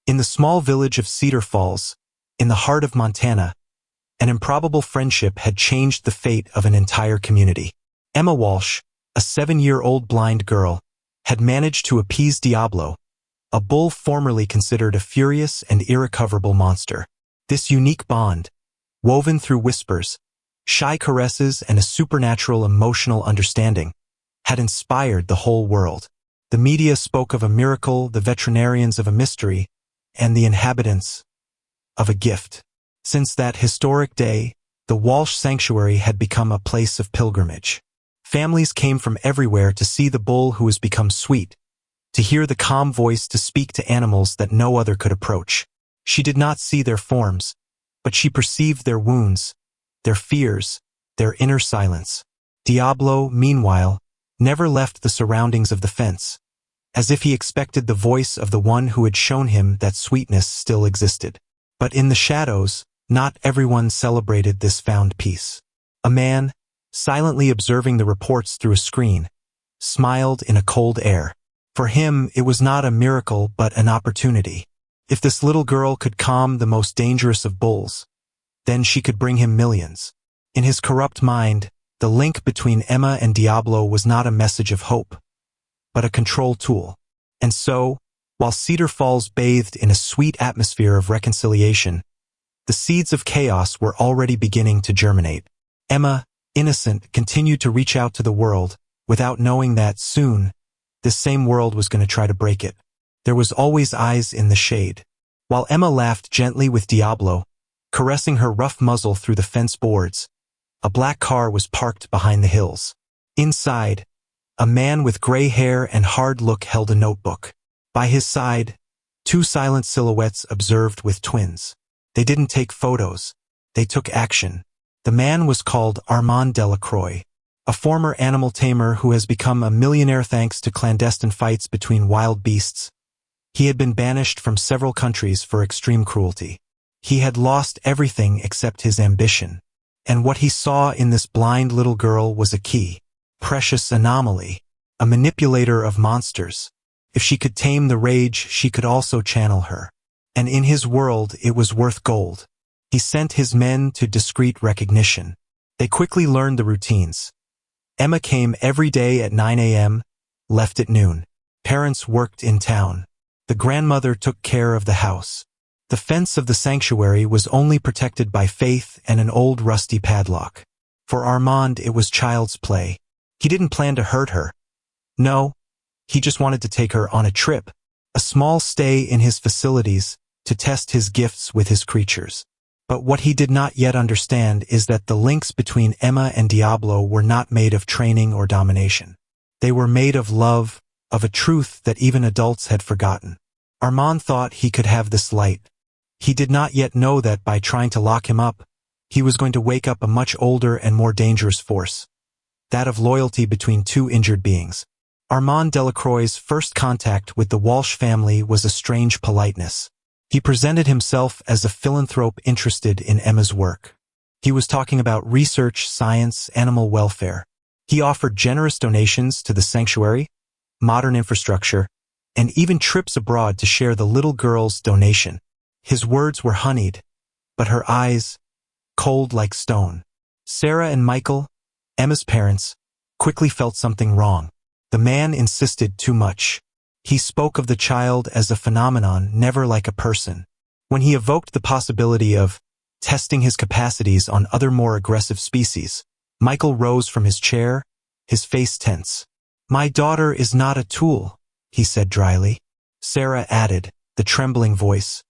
In the small village of Cedar Falls, in the heart of Montana, an improbable friendship had changed the fate of an entire community. Emma Walsh, a 7-year-old blind girl, had managed to appease Diablo, a bull formerly considered a furious and irrecoverable monster. This unique bond, woven through whispers, shy caresses, and a supernatural emotional understanding, had inspired the whole world. The media spoke of a miracle, the veterinarians of a mystery, and the inhabitants of a gift. Since that historic day, the Walsh sanctuary had become a place of pilgrimage. Families came from everywhere to see the bull who has become sweet, to hear the calm voice, to speak to animals that no other could approach. She did not see their forms, but she perceived their wounds, their fears, their inner silence. Diablo, meanwhile, never left the surroundings of the fence, as if he expected the voice of the one who had shown him that sweetness still existed. But in the shadows, not everyone celebrated this found peace. A man, silently observing the reports through a screen, smiled in a cold air. For him, it was not a miracle but an opportunity. If this little girl could calm the most dangerous of bulls, then she could bring him millions. In his corrupt mind, the link between Emma and Diablo was not a message of hope, but a control tool. And so, while Cedar Falls bathed in a sweet atmosphere of reconciliation, the seeds of chaos were already beginning to germinate. Emma, innocent, continued to reach out to the world, without knowing that soon, this same world was going to try to break it. There was always eyes in the shade. While Emma laughed gently with Diablo, caressing her rough muzzle through the fence boards, a black car was parked behind the hills. Inside, a man with gray hair and hard look held a notebook. By his side, 2 silent silhouettes observed with twins. They didn't take photos. They took action. The man was called Armand Delacroix, a former animal tamer who has become a millionaire thanks to clandestine fights between wild beasts. He had been banished from several countries for extreme cruelty. He had lost everything except his ambition. And what he saw in this blind little girl was a key, precious anomaly, a manipulator of monsters. If she could tame the rage, she could also channel her. And in his world, it was worth gold. He sent his men to discreet recognition. They quickly learned the routines. Emma came every day at 9 a.m., left at noon. Parents worked in town. The grandmother took care of the house. The fence of the sanctuary was only protected by faith and an old rusty padlock. For Armand, it was child's play. He didn't plan to hurt her. No, he just wanted to take her on a trip, a small stay in his facilities, to test his gifts with his creatures. But what he did not yet understand is that the links between Emma and Diablo were not made of training or domination. They were made of love, of a truth that even adults had forgotten. Armand thought he could have this light. He did not yet know that by trying to lock him up, he was going to wake up a much older and more dangerous force, that of loyalty between 2 injured beings. Armand Delacroix's first contact with the Walsh family was a strange politeness. He presented himself as a philanthrope interested in Emma's work. He was talking about research, science, animal welfare. He offered generous donations to the sanctuary, modern infrastructure, and even trips abroad to share the little girl's donation. His words were honeyed, but her eyes, cold like stone. Sarah and Michael, Emma's parents, quickly felt something wrong. The man insisted too much. He spoke of the child as a phenomenon, never like a person. When he evoked the possibility of testing his capacities on other more aggressive species, Michael rose from his chair, his face tense. "My daughter is not a tool," he said dryly. Sarah added, the trembling voice,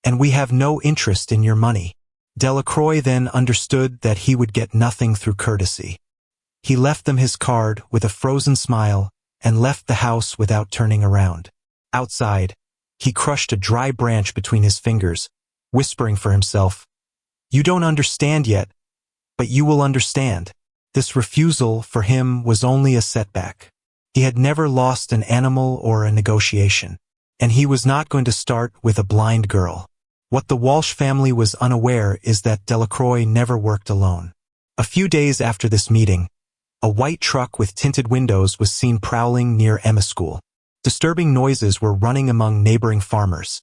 "And we have no interest in your money." Delacroix then understood that he would get nothing through courtesy. He left them his card with a frozen smile and left the house without turning around. Outside, he crushed a dry branch between his fingers, whispering for himself, "You don't understand yet, but you will understand." This refusal for him was only a setback. He had never lost an animal or a negotiation, and he was not going to start with a blind girl. What the Walsh family was unaware is that Delacroix never worked alone. A few days after this meeting, a white truck with tinted windows was seen prowling near Emma's school. Disturbing noises were running among neighboring farmers.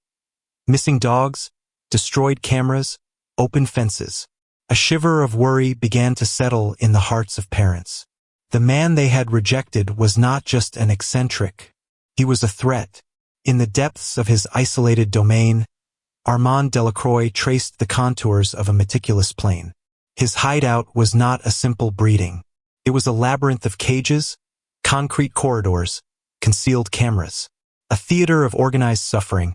Missing dogs, destroyed cameras, open fences. A shiver of worry began to settle in the hearts of parents. The man they had rejected was not just an eccentric. He was a threat. In the depths of his isolated domain, Armand Delacroix traced the contours of a meticulous plan. His hideout was not a simple breeding. It was a labyrinth of cages, concrete corridors, concealed cameras. A theater of organized suffering,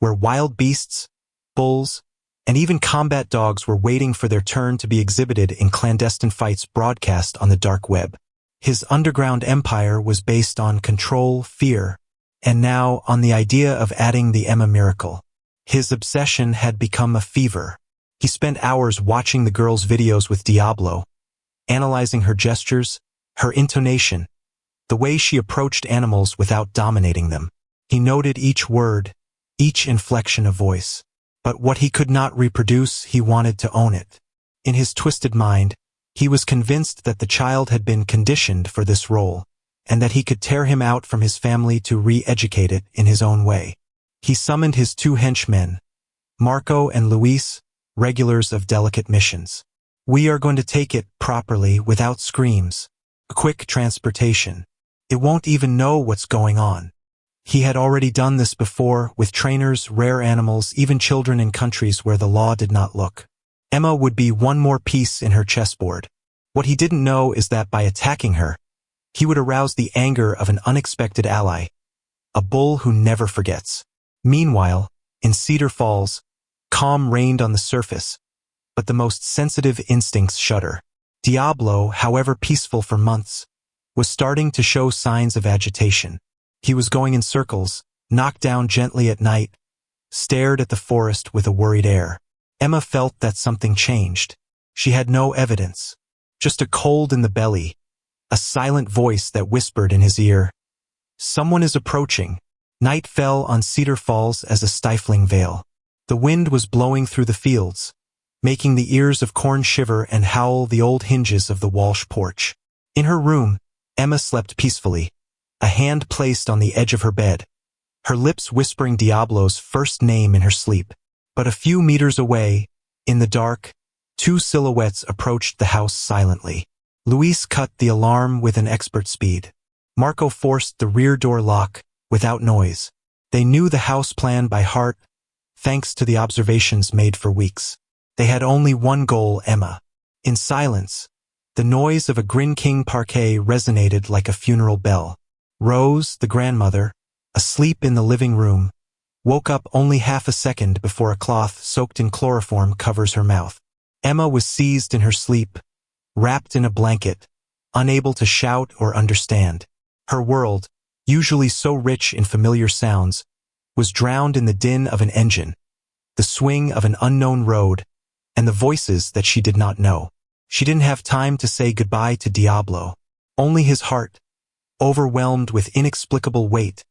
where wild beasts, bulls, and even combat dogs were waiting for their turn to be exhibited in clandestine fights broadcast on the dark web. His underground empire was based on control, fear, and now on the idea of adding the Emma miracle. His obsession had become a fever. He spent hours watching the girl's videos with Diablo, analyzing her gestures, her intonation, the way she approached animals without dominating them. He noted each word, each inflection of voice. But what he could not reproduce, he wanted to own it. In his twisted mind, he was convinced that the child had been conditioned for this role, and that he could tear him out from his family to re-educate it in his own way. He summoned his two henchmen, Marco and Luis, regulars of delicate missions. We are going to take it properly without screams. A quick transportation. It won't even know what's going on. He had already done this before with trainers, rare animals, even children in countries where the law did not look. Emma would be one more piece in her chessboard. What he didn't know is that by attacking her, he would arouse the anger of an unexpected ally, a bull who never forgets. Meanwhile, in Cedar Falls, calm reigned on the surface, but the most sensitive instincts shudder. Diablo, however peaceful for months, was starting to show signs of agitation. He was going in circles, knocked down gently at night, stared at the forest with a worried air. Emma felt that something changed. She had no evidence, just a cold in the belly, a silent voice that whispered in his ear, "Someone is approaching." Night fell on Cedar Falls as a stifling veil. The wind was blowing through the fields, making the ears of corn shiver and howl the old hinges of the Walsh porch. In her room, Emma slept peacefully, a hand placed on the edge of her bed, her lips whispering Diablo's first name in her sleep. But a few meters away, in the dark, two silhouettes approached the house silently. Luis cut the alarm with an expert speed. Marco forced the rear door lock, without noise. They knew the house plan by heart, thanks to the observations made for weeks. They had only one goal, Emma. In silence, the noise of a Grin King parquet resonated like a funeral bell. Rose, the grandmother, asleep in the living room, woke up only half a second before a cloth soaked in chloroform covers her mouth. Emma was seized in her sleep, wrapped in a blanket, unable to shout or understand. Her world, usually so rich in familiar sounds, was drowned in the din of an engine, the swing of an unknown road, and the voices that she did not know. She didn't have time to say goodbye to Diablo. Only his heart, overwhelmed with inexplicable weight,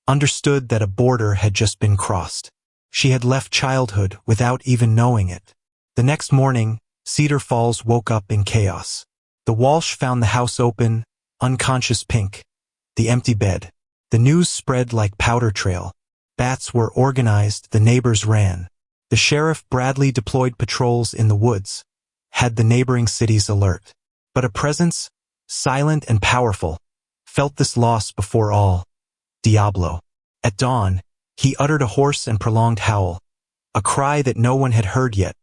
understood that a border had just been crossed. She had left childhood without even knowing it. The next morning, Cedar Falls woke up in chaos. The Walsh found the house open, unconscious Pink, the empty bed. The news spread like powder trail. Bats were organized, the neighbors ran. The sheriff Bradley deployed patrols in the woods, had the neighboring cities alert. But a presence, silent and powerful, felt this loss before all. Diablo. At dawn, he uttered a hoarse and prolonged howl, a cry that no one had heard yet,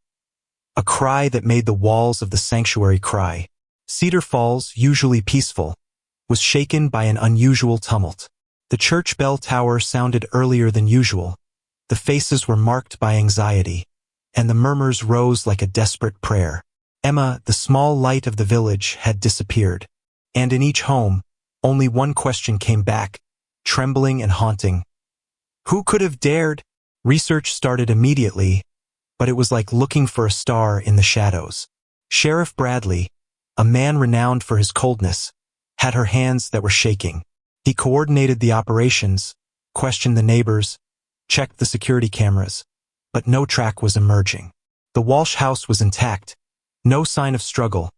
a cry that made the walls of the sanctuary cry. Cedar Falls, usually peaceful, was shaken by an unusual tumult. The church bell tower sounded earlier than usual, the faces were marked by anxiety, and the murmurs rose like a desperate prayer. Emma, the small light of the village, had disappeared, and in each home, only one question came back, trembling and haunting. Who could have dared? Research started immediately, but it was like looking for a star in the shadows. Sheriff Bradley, a man renowned for his coldness, had her hands that were shaking. He coordinated the operations, questioned the neighbors, checked the security cameras, but no track was emerging. The Walsh house was intact, no sign of struggle,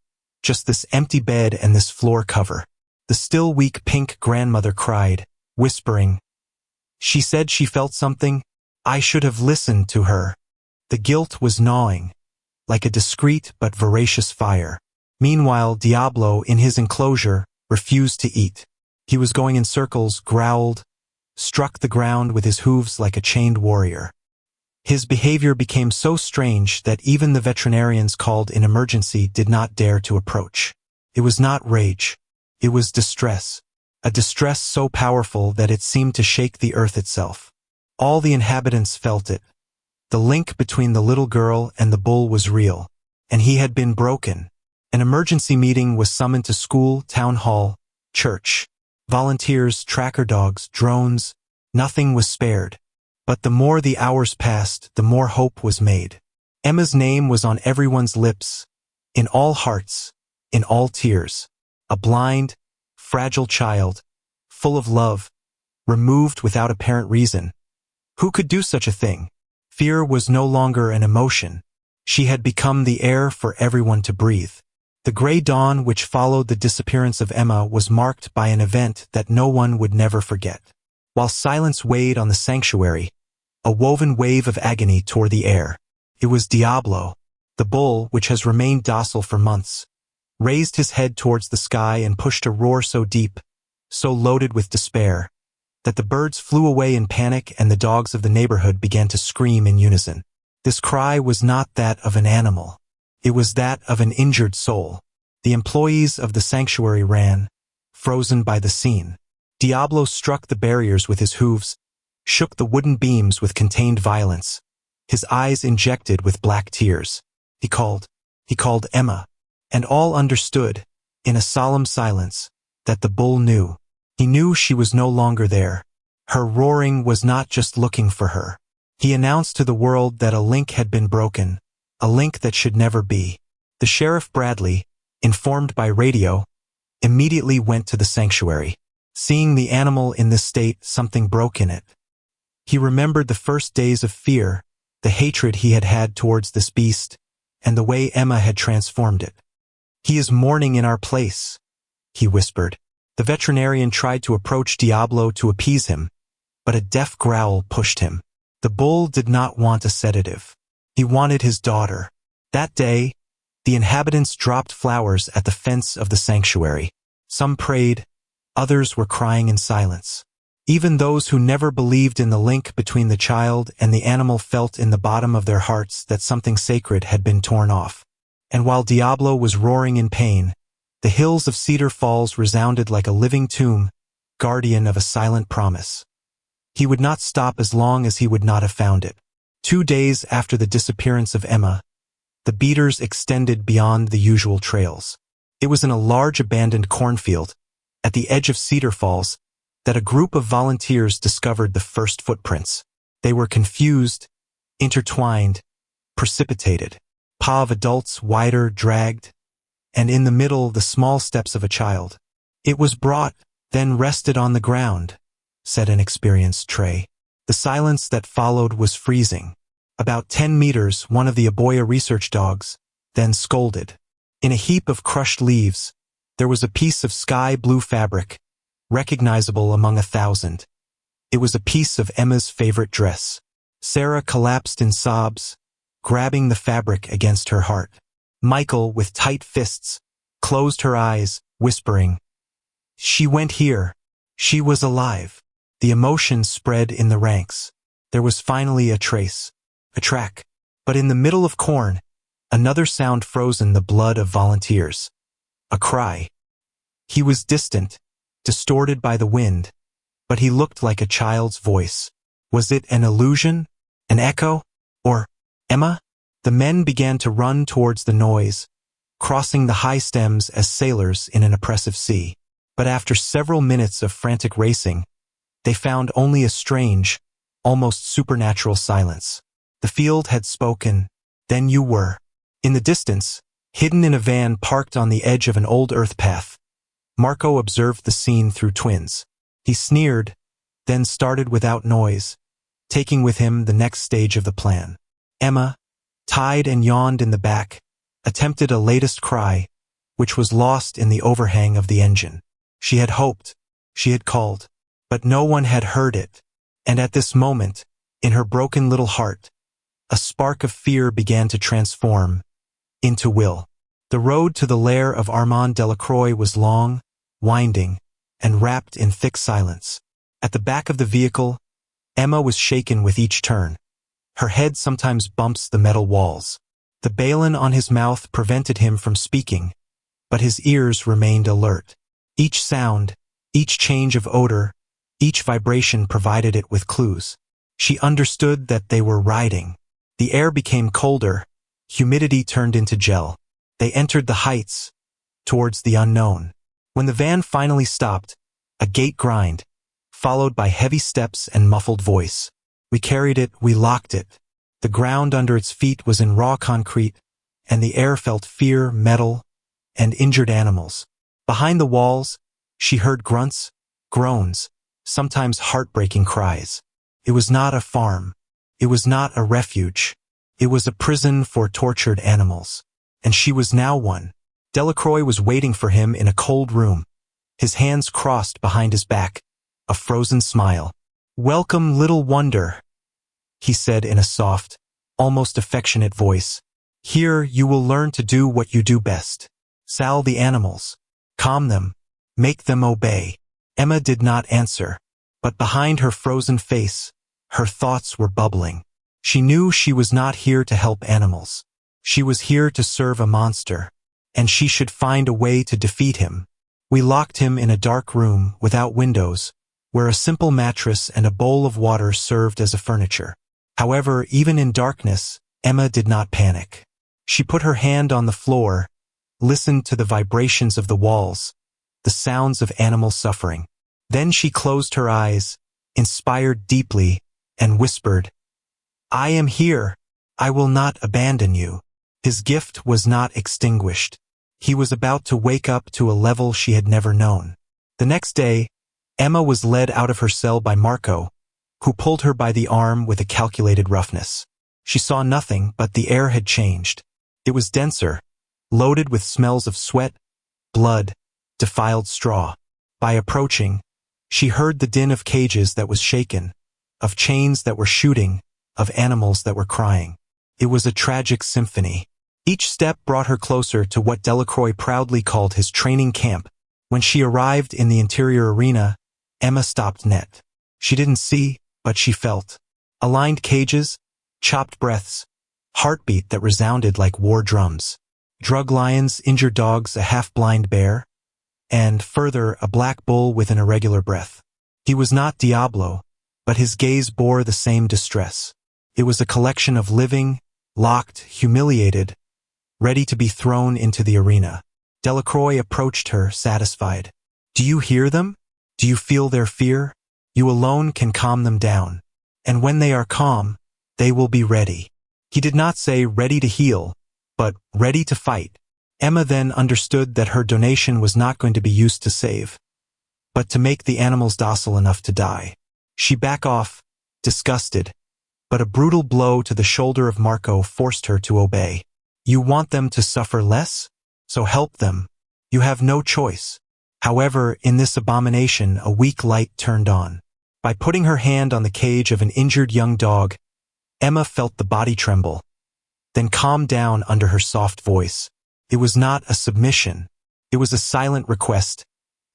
just this empty bed and this floor cover. The still weak Pink grandmother cried, whispering. She said she felt something. I should have listened to her. The guilt was gnawing, like a discreet but voracious fire. Meanwhile, Diablo, in his enclosure, refused to eat. He was going in circles, growled, struck the ground with his hooves like a chained warrior. His behavior became so strange that even the veterinarians called in emergency did not dare to approach. It was not rage. It was distress. A distress so powerful that it seemed to shake the earth itself. All the inhabitants felt it. The link between the little girl and the bull was real, and he had been broken. An emergency meeting was summoned to school, town hall, church. Volunteers, tracker dogs, drones, nothing was spared. But the more the hours passed, the more hope was made. Emma's name was on everyone's lips, in all hearts, in all tears. A blind, fragile child, full of love, removed without apparent reason. Who could do such a thing? Fear was no longer an emotion. She had become the air for everyone to breathe. The gray dawn which followed the disappearance of Emma was marked by an event that no one would never forget. While silence weighed on the sanctuary, a woven wave of agony tore the air. It was Diablo, the bull, which has remained docile for months, raised his head towards the sky and pushed a roar so deep, so loaded with despair, that the birds flew away in panic and the dogs of the neighborhood began to scream in unison. This cry was not that of an animal. It was that of an injured soul. The employees of the sanctuary ran, frozen by the scene. Diablo struck the barriers with his hooves, shook the wooden beams with contained violence, his eyes injected with black tears. He called Emma, and all understood, in a solemn silence, that the bull knew. He knew she was no longer there. Her roaring was not just looking for her. He announced to the world that a link had been broken, a link that should never be. The Sheriff Bradley, informed by radio, immediately went to the sanctuary. Seeing the animal in this state, something broke in it. He remembered the first days of fear, the hatred he had had towards this beast, and the way Emma had transformed it. "He is mourning in our place," he whispered. The veterinarian tried to approach Diablo to appease him, but a deaf growl pushed him. The bull did not want a sedative. He wanted his daughter. That day, the inhabitants dropped flowers at the fence of the sanctuary. Some prayed, others were crying in silence. Even those who never believed in the link between the child and the animal felt in the bottom of their hearts that something sacred had been torn off. And while Diablo was roaring in pain, the hills of Cedar Falls resounded like a living tomb, guardian of a silent promise. He would not stop as long as he would not have found it. 2 days after the disappearance of Emma, the beaters extended beyond the usual trails. It was in a large abandoned cornfield, at the edge of Cedar Falls, that a group of volunteers discovered the first footprints. They were confused, intertwined, precipitated. Paw of adults wider, dragged, and in the middle the small steps of a child. "It was brought, then rested on the ground," said an experienced Trey. The silence that followed was freezing. About 10 meters, one of the Aboya research dogs, then scolded. In a heap of crushed leaves, there was a piece of sky-blue fabric, recognizable among 1,000. It was a piece of Emma's favorite dress. Sarah collapsed in sobs, grabbing the fabric against her heart. Michael, with tight fists, closed her eyes, whispering, "She went here. She was alive." The emotion spread in the ranks. There was finally a trace, a track. But in the middle of corn, another sound frozen the blood of volunteers. A cry. He was distant, distorted by the wind, but he looked like a child's voice. Was it an illusion? An echo? Or Emma? The men began to run towards the noise, crossing the high stems as sailors in an oppressive sea. But after several minutes of frantic racing, they found only a strange, almost supernatural silence. The field had spoken, "Then you were." In the distance, hidden in a van parked on the edge of an old earth path, Marco observed the scene through twins. He sneered, then started without noise, taking with him the next stage of the plan. Emma, tied and yawned in the back, attempted a latest cry, which was lost in the overhang of the engine. She had hoped, she had called, but no one had heard it, and at this moment, In her broken little heart, a spark of fear began to transform into will. The road to the lair of Armand Delacroix was long, winding, and wrapped in thick silence. At the back of the vehicle, Emma was shaken with each turn. Her head sometimes bumps the metal walls. The balin on his mouth prevented him from speaking, but his ears remained alert. Each sound, each change of odor, each vibration provided it with clues. She understood that they were riding. The air became colder, humidity turned into gel. They entered the heights, towards the unknown. When the van finally stopped, a gate grind, followed by heavy steps and muffled voice. We carried it, we locked it. The ground under its feet was in raw concrete, and the air felt fear, metal, and injured animals. Behind the walls, she heard grunts, groans, sometimes heartbreaking cries. It was not a farm. It was not a refuge. It was a prison for tortured animals. And she was now one. Delacroix was waiting for him in a cold room, his hands crossed behind his back, a frozen smile. "Welcome, little wonder," he said in a soft, almost affectionate voice. "Here you will learn to do what you do best. Sal the animals. Calm them. Make them obey." Emma did not answer, but behind her frozen face, her thoughts were bubbling. She knew she was not here to help animals. She was here to serve a monster, and she should find a way to defeat him. We locked him in a dark room without windows, where a simple mattress and a bowl of water served as a furniture. However, even in darkness, Emma did not panic. She put her hand on the floor, listened to the vibrations of the walls, the sounds of animal suffering. Then she closed her eyes, inspired deeply, and whispered, "I am here. I will not abandon you." His gift was not extinguished. He was about to wake up to a level she had never known. The next day, Emma was led out of her cell by Marco, who pulled her by the arm with a calculated roughness. She saw nothing, but the air had changed. It was denser, loaded with smells of sweat, blood, defiled straw. By approaching, she heard the din of cages that was shaken, of chains that were shooting, of animals that were crying. It was a tragic symphony. Each step brought her closer to what Delacroix proudly called his training camp. When she arrived in the interior arena, Emma stopped net. She didn't see, but she felt. Aligned cages, chopped breaths, heartbeat that resounded like war drums. Drug lions, injured dogs, a half-blind bear, and, further, a black bull with an irregular breath. He was not Diablo, but his gaze bore the same distress. It was a collection of living, locked, humiliated, ready to be thrown into the arena. Delacroix approached her, satisfied. "Do you hear them? Do you feel their fear? You alone can calm them down. And when they are calm, they will be ready." He did not say ready to heal, but ready to fight. Emma then understood that her donation was not going to be used to save, but to make the animals docile enough to die. She backed off, disgusted, but a brutal blow to the shoulder of Marco forced her to obey. "You want them to suffer less? So help them. You have no choice." However, in this abomination, a weak light turned on. By putting her hand on the cage of an injured young dog, Emma felt the body tremble, then calm down under her soft voice. It was not a submission. It was a silent request.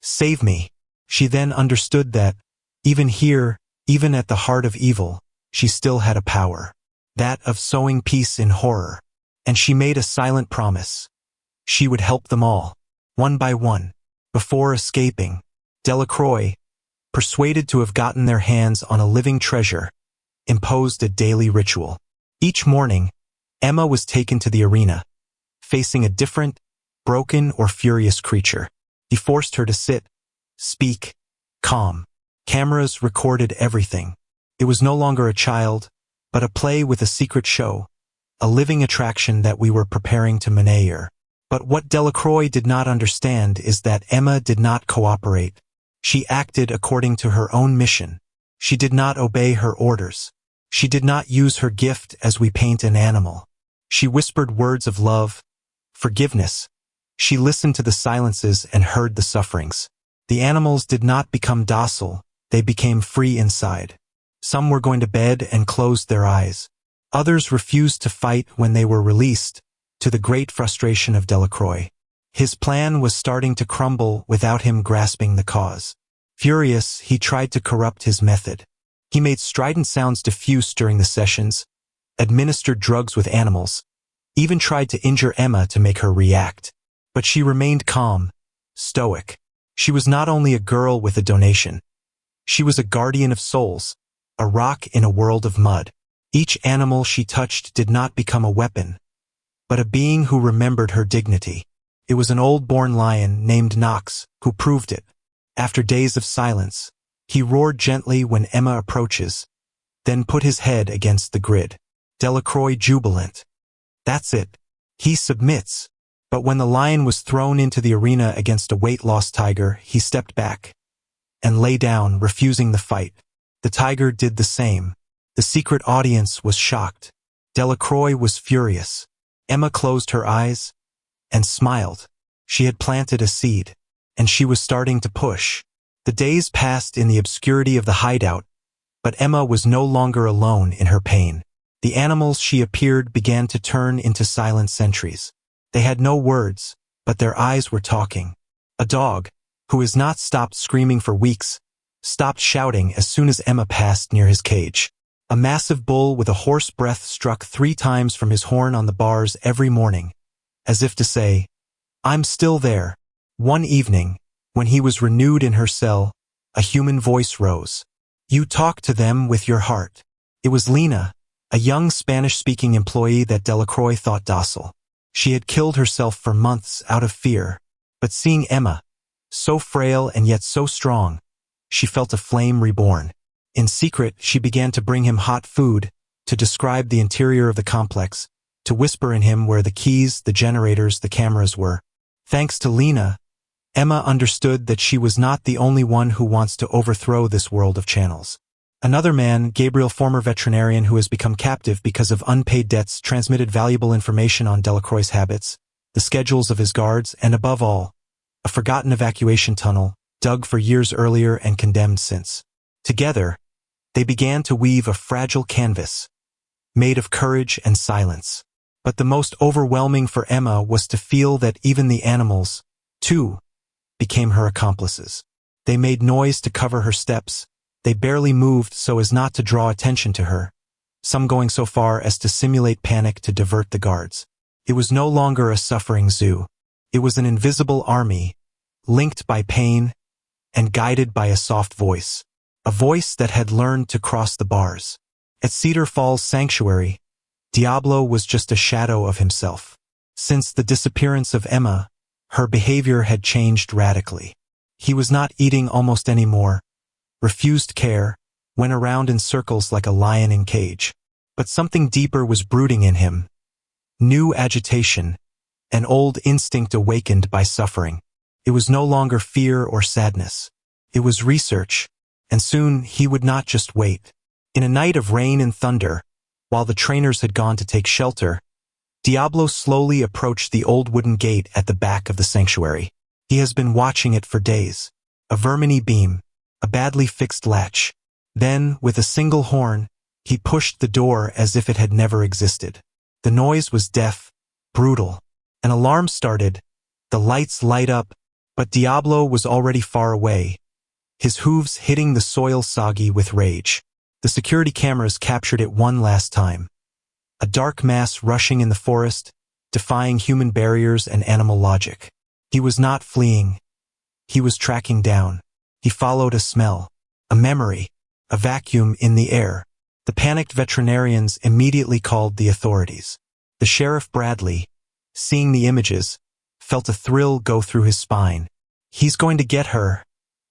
"Save me." She then understood that, even here, even at the heart of evil, she still had a power. That of sowing peace in horror. And she made a silent promise. She would help them all, one by one. Before escaping, Delacroix, persuaded to have gotten their hands on a living treasure, imposed a daily ritual. Each morning, Emma was taken to the arena, facing a different, broken or furious creature. He forced her to sit, speak, calm. Cameras recorded everything. It was no longer a child, but a play with a secret show, a living attraction that we were preparing to maneuver. But what Delacroix did not understand is that Emma did not cooperate. She acted according to her own mission. She did not obey her orders. She did not use her gift as we paint an animal. She whispered words of love, forgiveness. She listened to the silences and heard the sufferings. The animals did not become docile, they became free inside. Some were going to bed and closed their eyes. Others refused to fight when they were released, to the great frustration of Delacroix. His plan was starting to crumble without him grasping the cause. Furious, he tried to corrupt his method. He made strident sounds diffuse during the sessions, administered drugs with animals, even tried to injure Emma to make her react. But she remained calm, stoic. She was not only a girl with a donation. She was a guardian of souls, a rock in a world of mud. Each animal she touched did not become a weapon, but a being who remembered her dignity. It was an old-born lion named Knox who proved it. After days of silence, he roared gently when Emma approaches, then put his head against the grid. Delacroix jubilant. That's it. He submits. But when the lion was thrown into the arena against a weight-loss tiger, he stepped back and lay down, refusing the fight. The tiger did the same. The secret audience was shocked. Delacroix was furious. Emma closed her eyes and smiled. She had planted a seed, and she was starting to push. The days passed in the obscurity of the hideout, but Emma was no longer alone in her pain. The animals she appeared began to turn into silent sentries. They had no words, but their eyes were talking. A dog, who has not stopped screaming for weeks, stopped shouting as soon as Emma passed near his cage. A massive bull with a hoarse breath struck 3 times from his horn on the bars every morning, as if to say, "I'm still there." One evening, when he was renewed in her cell, a human voice rose. "You talk to them with your heart." It was Lena, a young Spanish-speaking employee that Delacroix thought docile. She had killed herself for months out of fear, but seeing Emma, so frail and yet so strong, she felt a flame reborn. In secret, she began to bring him hot food, to describe the interior of the complex, to whisper in him where the keys, the generators, the cameras were. Thanks to Lena, Emma understood that she was not the only one who wants to overthrow this world of channels. Another man, Gabriel, former veterinarian who has become captive because of unpaid debts, transmitted valuable information on Delacroix's habits, the schedules of his guards, and above all, a forgotten evacuation tunnel, dug for years earlier and condemned since. Together, they began to weave a fragile canvas, made of courage and silence. But the most overwhelming for Emma was to feel that even the animals, too, became her accomplices. They made noise to cover her steps. They barely moved so as not to draw attention to her, some going so far as to simulate panic to divert the guards. It was no longer a suffering zoo. It was an invisible army, linked by pain and guided by a soft voice. A voice that had learned to cross the bars. At Cedar Falls Sanctuary, Diablo was just a shadow of himself. Since the disappearance of Emma, her behavior had changed radically. He was not eating almost anymore, refused care, went around in circles like a lion in cage. But something deeper was brooding in him. New agitation, an old instinct awakened by suffering. It was no longer fear or sadness. It was research. And soon he would not just wait. In a night of rain and thunder, while the trainers had gone to take shelter, Diablo slowly approached the old wooden gate at the back of the sanctuary. He has been watching it for days. A verminy beam, a badly fixed latch. Then, with a single horn, he pushed the door as if it had never existed. The noise was deaf, brutal. An alarm started, the lights light up, but Diablo was already far away, his hooves hitting the soil soggy with rage. The security cameras captured it one last time. A dark mass rushing in the forest, defying human barriers and animal logic. He was not fleeing. He was tracking down. He followed a smell, a memory, a vacuum in the air. The panicked veterinarians immediately called the authorities. The Sheriff Bradley, seeing the images, felt a thrill go through his spine. "He's going to get her,"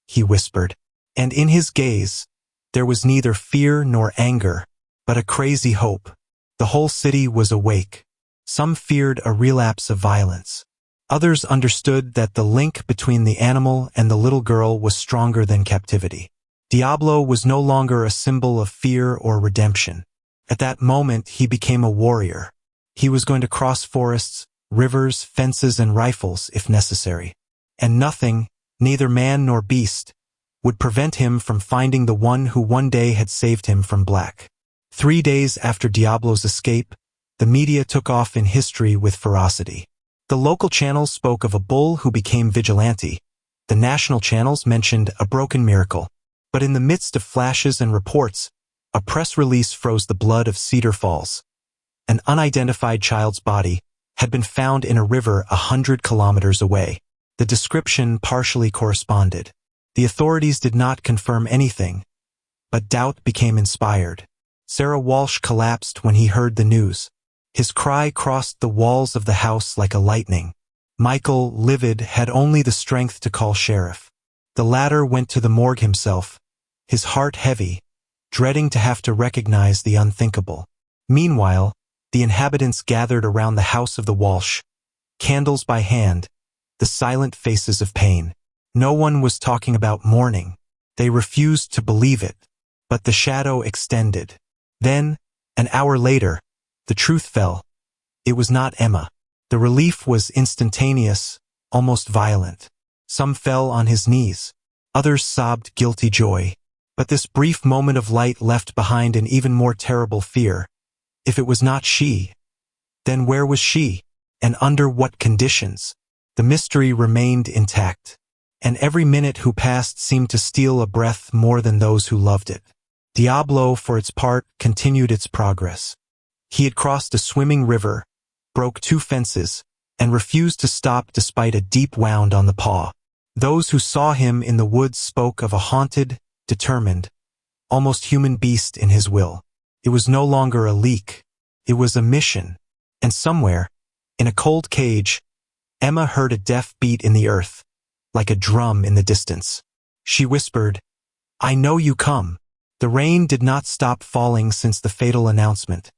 he whispered. And in his gaze, there was neither fear nor anger, but a crazy hope. The whole city was awake. Some feared a relapse of violence. Others understood that the link between the animal and the little girl was stronger than captivity. Diablo was no longer a symbol of fear or redemption. At that moment, he became a warrior. He was going to cross forests, rivers, fences, and rifles if necessary. And nothing, neither man nor beast, would prevent him from finding the one who one day had saved him from Black. 3 days after Diablo's escape, the media took off in history with ferocity. The local channels spoke of a bull who became vigilante. The national channels mentioned a broken miracle. But in the midst of flashes and reports, a press release froze the blood of Cedar Falls. An unidentified child's body had been found in a river 100 kilometers away. The description partially corresponded. The authorities did not confirm anything, but doubt became inspired. Sarah Walsh collapsed when he heard the news. His cry crossed the walls of the house like a lightning. Michael, livid, had only the strength to call sheriff. The latter went to the morgue himself, his heart heavy, dreading to have to recognize the unthinkable. Meanwhile, the inhabitants gathered around the house of the Walsh, candles by hand, the silent faces of pain. No one was talking about mourning. They refused to believe it. But the shadow extended. Then, an hour later, the truth fell. It was not Emma. The relief was instantaneous, almost violent. Some fell on his knees. Others sobbed guilty joy. But this brief moment of light left behind an even more terrible fear. If it was not she, then where was she? And under what conditions? The mystery remained intact. And every minute who passed seemed to steal a breath more than those who loved it. Diablo, for its part, continued its progress. He had crossed a swimming river, broke 2 fences, and refused to stop despite a deep wound on the paw. Those who saw him in the woods spoke of a haunted, determined, almost human beast in his will. It was no longer a leak. It was a mission. And somewhere, in a cold cage, Emma heard a deaf beat in the earth, like a drum in the distance. She whispered, "I know you come." The rain did not stop falling since the fatal announcement,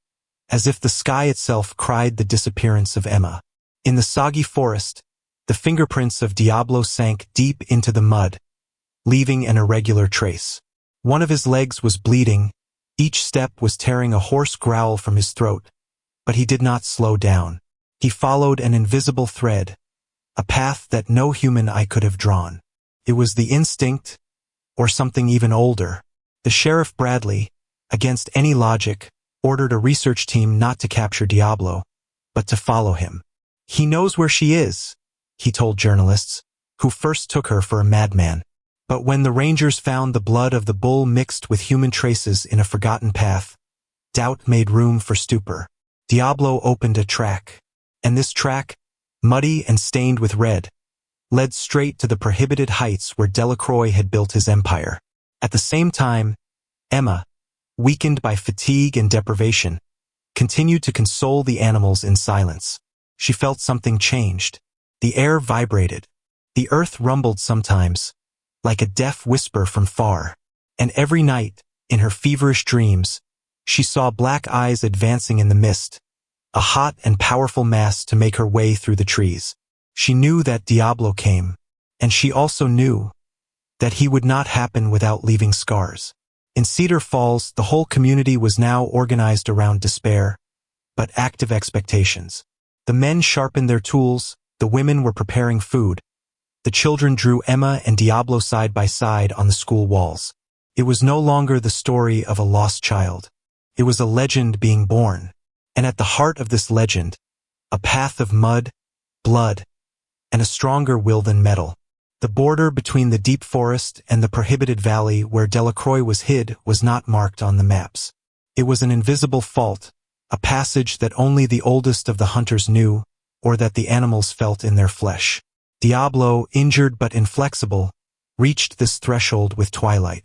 as if the sky itself cried the disappearance of Emma. In the soggy forest, the fingerprints of Diablo sank deep into the mud, leaving an irregular trace. One of his legs was bleeding. Each step was tearing a hoarse growl from his throat. But he did not slow down. He followed an invisible thread, a path that no human eye could have drawn. It was the instinct, or something even older. The Sheriff Bradley, against any logic, ordered a research team not to capture Diablo, but to follow him. "He knows where she is," he told journalists, who first took her for a madman. But when the rangers found the blood of the bull mixed with human traces in a forgotten path, doubt made room for stupor. Diablo opened a track, and this track, muddy and stained with red, led straight to the prohibited heights where Delacroix had built his empire. At the same time, Emma, weakened by fatigue and deprivation, continued to console the animals in silence. She felt something changed. The air vibrated. The earth rumbled sometimes, like a deaf whisper from far. And every night, in her feverish dreams, she saw black eyes advancing in the mist, a hot and powerful mass to make her way through the trees. She knew that Diablo came, and she also knew that he would not happen without leaving scars. In Cedar Falls, the whole community was now organized around despair, but active expectations. The men sharpened their tools, the women were preparing food. The children drew Emma and Diablo side by side on the school walls. It was no longer the story of a lost child. It was a legend being born. And at the heart of this legend, a path of mud, blood, and a stronger will than metal. The border between the deep forest and the prohibited valley where Delacroix was hid was not marked on the maps. It was an invisible fault, a passage that only the oldest of the hunters knew, or that the animals felt in their flesh. Diablo, injured but inflexible, reached this threshold with twilight.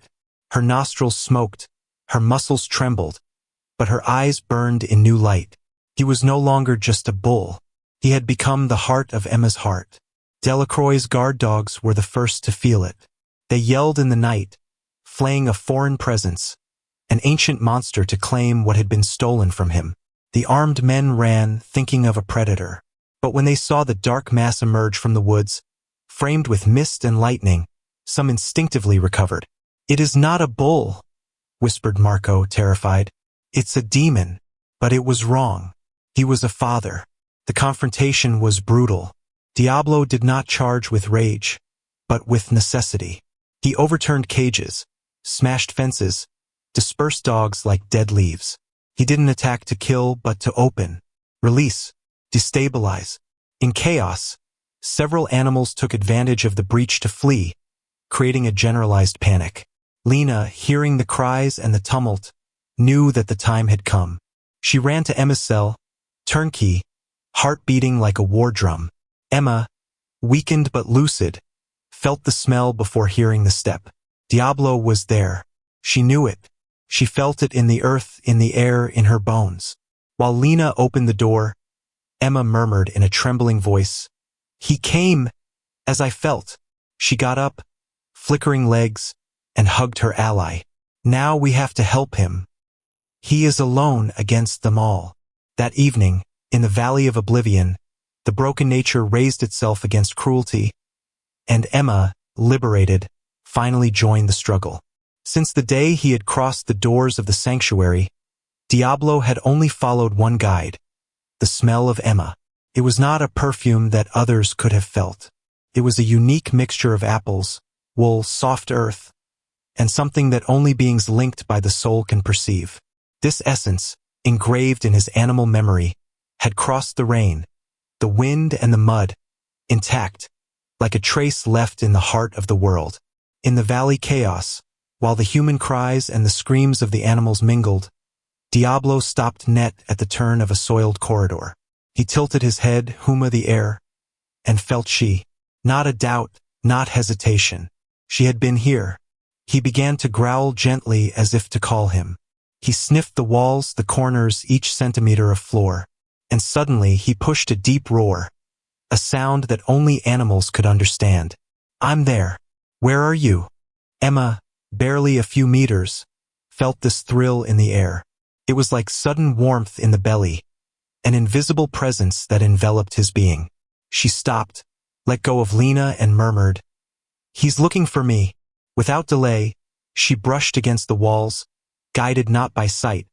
Her nostrils smoked, her muscles trembled, but her eyes burned in new light. He was no longer just a bull. He had become the heart of Emma's heart. Delacroix's guard dogs were the first to feel it. They yelled in the night, flaying a foreign presence, an ancient monster to claim what had been stolen from him. The armed men ran, thinking of a predator. But when they saw the dark mass emerge from the woods, framed with mist and lightning, some instinctively recovered. "It is not a bull," whispered Marco, terrified. "It's a demon." But it was wrong. He was a father. The confrontation was brutal. Diablo did not charge with rage, but with necessity. He overturned cages, smashed fences, dispersed dogs like dead leaves. He didn't attack to kill, but to open, release, destabilize. In chaos, several animals took advantage of the breach to flee, creating a generalized panic. Lena, hearing the cries and the tumult, knew that the time had come. She ran to Emma's cell, turnkey, heart beating like a war drum. Emma, weakened but lucid, felt the smell before hearing the step. Diablo was there. She knew it. She felt it in the earth, in the air, in her bones. While Lena opened the door, Emma murmured in a trembling voice, "He came, as I felt." She got up, flickering legs, and hugged her ally. "Now we have to help him. He is alone against them all." That evening, in the Valley of Oblivion, the broken nature raised itself against cruelty, and Emma, liberated, finally joined the struggle. Since the day he had crossed the doors of the sanctuary, Diablo had only followed one guide: the smell of Emma. It was not a perfume that others could have felt. It was a unique mixture of apples, wool, soft earth, and something that only beings linked by the soul can perceive. This essence, engraved in his animal memory, had crossed the rain, the wind, and the mud, intact, like a trace left in the heart of the world. In the valley chaos, while the human cries and the screams of the animals mingled, Diablo stopped net at the turn of a soiled corridor. He tilted his head, huma the air, and felt she. Not a doubt, not hesitation. She had been here. He began to growl gently as if to call him. He sniffed the walls, the corners, each centimeter of floor, and suddenly he pushed a deep roar, a sound that only animals could understand. "I'm there. Where are you?" Emma, barely a few meters, felt this thrill in the air. It was like sudden warmth in the belly, an invisible presence that enveloped his being. She stopped, let go of Lena, and murmured, "He's looking for me." Without delay, she brushed against the walls, guided not by sight,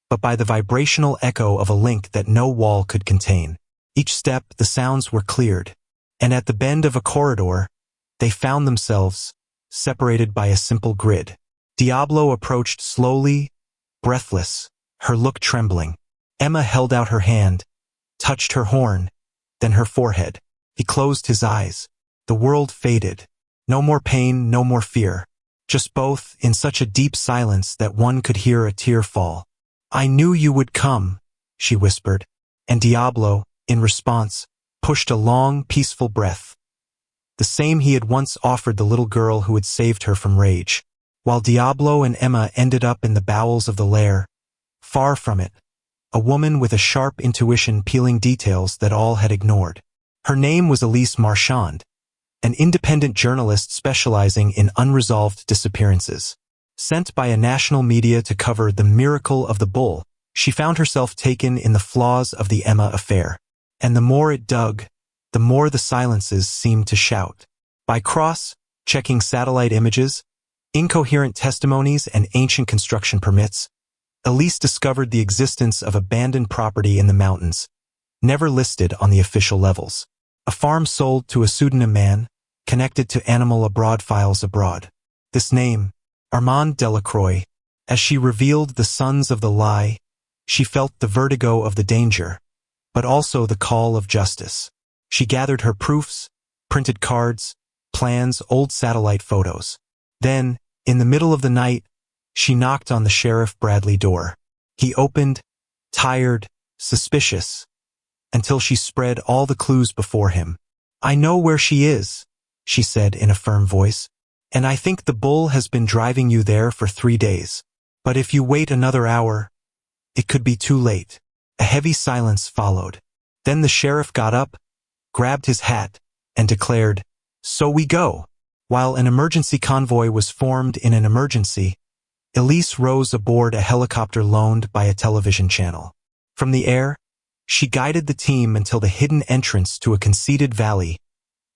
but by the vibrational echo of a link that no wall could contain. Each step, the sounds were cleared, and at the bend of a corridor, they found themselves separated by a simple grid. Diablo approached slowly, breathless, her look trembling. Emma held out her hand, touched her horn, then her forehead. He closed his eyes. The world faded. No more pain, no more fear. Just both, in such a deep silence that one could hear a tear fall. "I knew you would come," she whispered, and Diablo, in response, pushed a long, peaceful breath, the same he had once offered the little girl who had saved her from rage. While Diablo and Emma ended up in the bowels of the lair, far from it, a woman with a sharp intuition peeling details that all had ignored. Her name was Elise Marchand, an independent journalist specializing in unresolved disappearances. Sent by a national media to cover the miracle of the bull, she found herself taken in the flaws of the Emma affair. And the more it dug, the more the silences seemed to shout. By cross-checking satellite images, incoherent testimonies, and ancient construction permits, Elise discovered the existence of abandoned property in the mountains, never listed on the official levels. A farm sold to a pseudonym man, connected to animal abroad files abroad. This name, Armand Delacroix. As she revealed the sons of the lie, she felt the vertigo of the danger, but also the call of justice. She gathered her proofs, printed cards, plans, old satellite photos. Then, in the middle of the night, she knocked on the Sheriff Bradley door. He opened, tired, suspicious, until she spread all the clues before him. "I know where she is," she said in a firm voice, "and I think the bull has been driving you there for 3 days. But if you wait another hour, it could be too late." A heavy silence followed. Then the sheriff got up, grabbed his hat, and declared, "So we go." While an emergency convoy was formed in an emergency, Elise rose aboard a helicopter loaned by a television channel. From the air, she guided the team until the hidden entrance to a conceded valley,